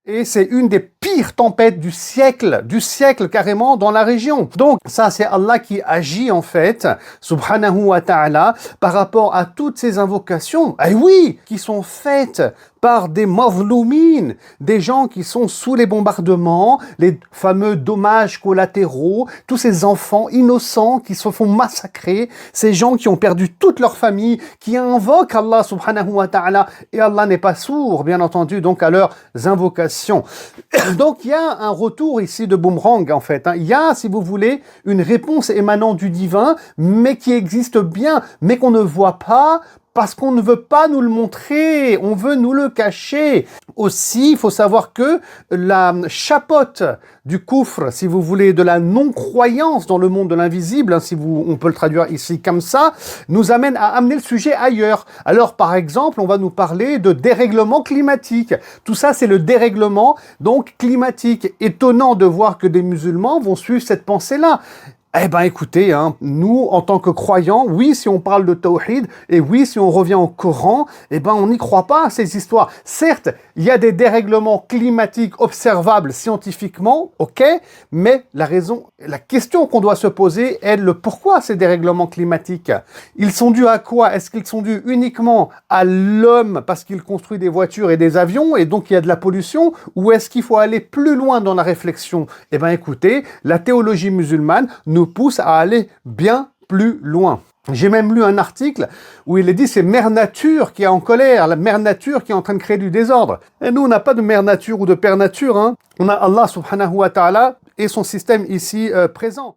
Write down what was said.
Et c'est une des pires tempêtes du siècle carrément dans la région. Donc ça c'est Allah qui agit en fait, subhanahu wa ta'ala, par rapport à toutes ces invocations, et oui, qui sont faites par des mazloumines, des gens qui sont sous les bombardements, les fameux dommages collatéraux, tous ces enfants innocents qui se font massacrer, ces gens qui ont perdu toute leur famille, qui invoquent Allah subhanahu wa ta'ala, et Allah n'est pas sourd, bien entendu, donc à leurs invocations. Donc il y a un retour ici de boomerang en fait, hein. Il y a, si vous voulez, une réponse émanant du divin, mais qui existe bien, mais qu'on ne voit pas, parce qu'on ne veut pas nous le montrer, on veut nous le cacher. Aussi, il faut savoir que la chapote du koufr, si vous voulez, de la non-croyance dans le monde de l'invisible, hein, on peut le traduire ici comme ça, nous amène à amener le sujet ailleurs. Alors, par exemple, on va nous parler de dérèglement climatique. Tout ça, c'est le dérèglement, donc, climatique. Étonnant de voir que des musulmans vont suivre cette pensée-là. Eh ben écoutez, hein, nous, en tant que croyants, oui, si on parle de tawhid, et oui, si on revient au Coran, eh ben on n'y croit pas à ces histoires. Certes, il y a des dérèglements climatiques observables scientifiquement, ok, mais la question qu'on doit se poser est le pourquoi ces dérèglements climatiques. Ils sont dus à quoi? Est-ce qu'ils sont dus uniquement à l'homme parce qu'il construit des voitures et des avions, et donc il y a de la pollution, ou est-ce qu'il faut aller plus loin dans la réflexion? Eh ben écoutez, la théologie musulmane nous pousse à aller bien plus loin. J'ai même lu un article où il est dit c'est Mère Nature qui est en colère, la Mère Nature qui est en train de créer du désordre. Et nous, on n'a pas de Mère Nature ou de Père Nature, hein. On a Allah subhanahu wa ta'ala et son système ici présent.